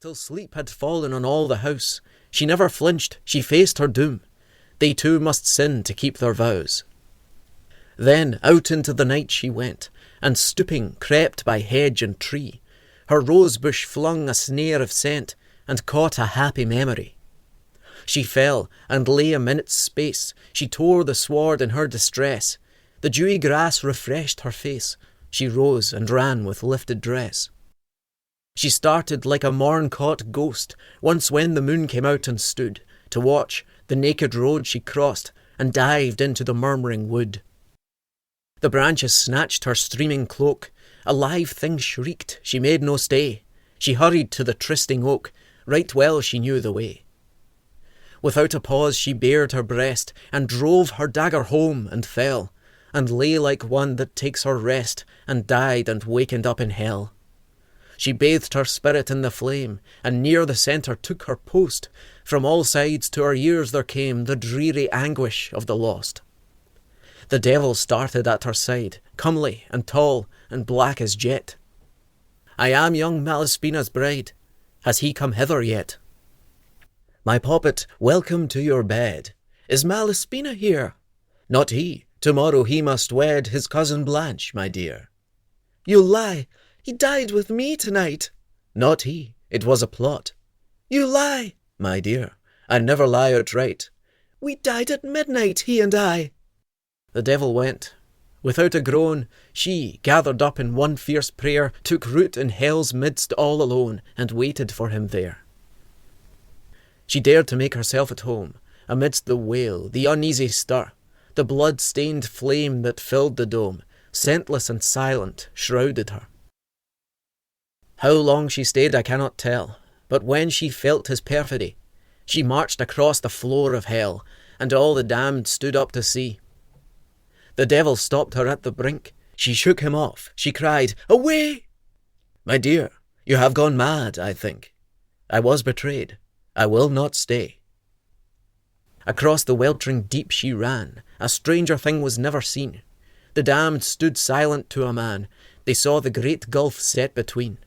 till sleep had fallen on all the house. She never flinched, she faced her doom. They too must sin to keep their vows. Then out into the night she went, and stooping crept by hedge and tree. Her rose-bush flung a snare of scent, and caught a happy memory. She fell, and lay a minute's space. She tore the sward in her distress. The dewy grass refreshed her face. She rose and ran with lifted dress. She started like a morn-caught ghost, once when the moon came out and stood to watch the naked road she crossed, and dived into the murmuring wood. The branches snatched her streaming cloak. A live thing shrieked, she made no stay. She hurried to the trysting oak, right well she knew the way. Without a pause she bared her breast, and drove her dagger home, and fell, and lay like one that takes her rest, and died and wakened up in hell. She bathed her spirit in the flame, and near the centre took her post. From all sides to her ears there came the dreary anguish of the lost. The devil started at her side, comely and tall and black as jet. I am young Malaspina's bride. Has he come hither yet? My poppet, welcome to your bed. Is Malaspina here? Not he. Tomorrow he must wed his cousin Blanche, my dear. You lie. He died with me tonight. Not he. It was a plot. You lie. My dear, I never lie outright. We died at midnight, he and I. The devil went. Without a groan, she, gathered up in one fierce prayer, took root in hell's midst all alone, and waited for him there. She dared to make herself at home, amidst the wail, the uneasy stir, the blood-stained flame that filled the dome, scentless and silent, shrouded her. How long she stayed I cannot tell, but when she felt his perfidy, she marched across the floor of hell, and all the damned stood up to see. The devil stopped her at the brink. She shook him off. She cried, "Away!" My dear, you have gone mad, I think. I was betrayed. I will not stay. Across the weltering deep she ran. A stranger thing was never seen. The damned stood silent to a man. They saw the great gulf set between.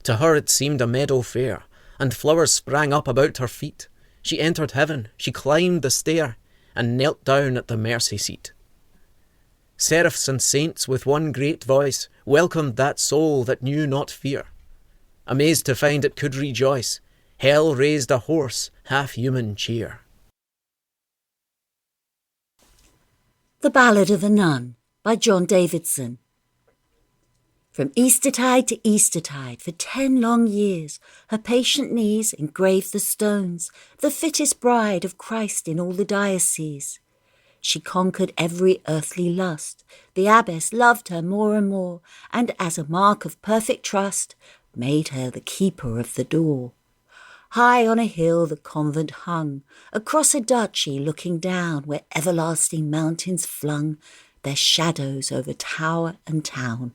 To her it seemed a meadow fair, and flowers sprang up about her feet. She entered heaven. She climbed the stair, and knelt down at the mercy seat. Seraphs and saints with one great voice welcomed that soul that knew not fear. Amazed to find it could rejoice, hell raised a hoarse, half-human cheer. The Ballad of the Nun by John Davidson. From Eastertide to Eastertide, for 10 long years, her patient knees engraved the stones, the fittest bride of Christ in all the diocese. She conquered every earthly lust. The abbess loved her more and more, and as a mark of perfect trust, made her the keeper of the door. High on a hill the convent hung, across a duchy looking down, where everlasting mountains flung their shadows over tower and town.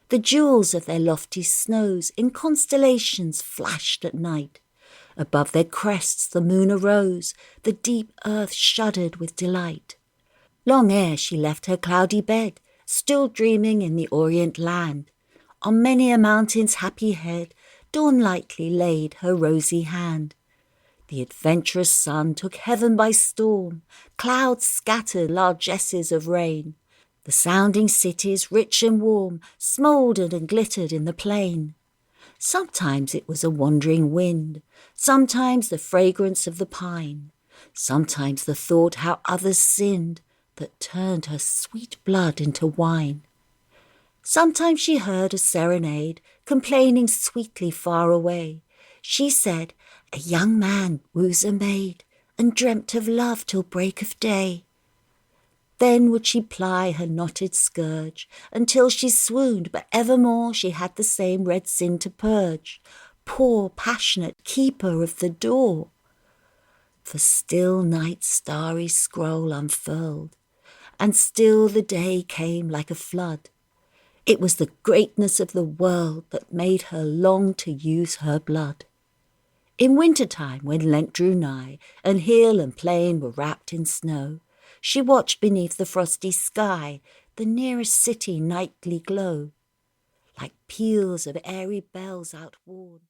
The jewels of their lofty snows in constellations flashed at night. Above their crests the moon arose, the deep earth shuddered with delight. Long ere she left her cloudy bed, still dreaming in the Orient land, on many a mountain's happy head dawn lightly laid her rosy hand. The adventurous sun took heaven by storm, clouds scattered largesses of rain. The sounding cities, rich and warm, smouldered and glittered in the plain. Sometimes it was a wandering wind, sometimes the fragrance of the pine, sometimes the thought how others sinned that turned her sweet blood into wine. Sometimes she heard a serenade, complaining sweetly far away. She said, "A young man woos a maid, and dreamt of love till break of day." Then would she ply her knotted scourge, until she swooned, but evermore she had the same red sin to purge. Poor passionate keeper of the door! For still night's starry scroll unfurled, and still the day came like a flood. It was the greatness of the world that made her long to use her blood. In winter-time, when Lent drew nigh, and hill and plain were wrapped in snow, she watched beneath the frosty sky the nearest city nightly glow, like peals of airy bells outworn.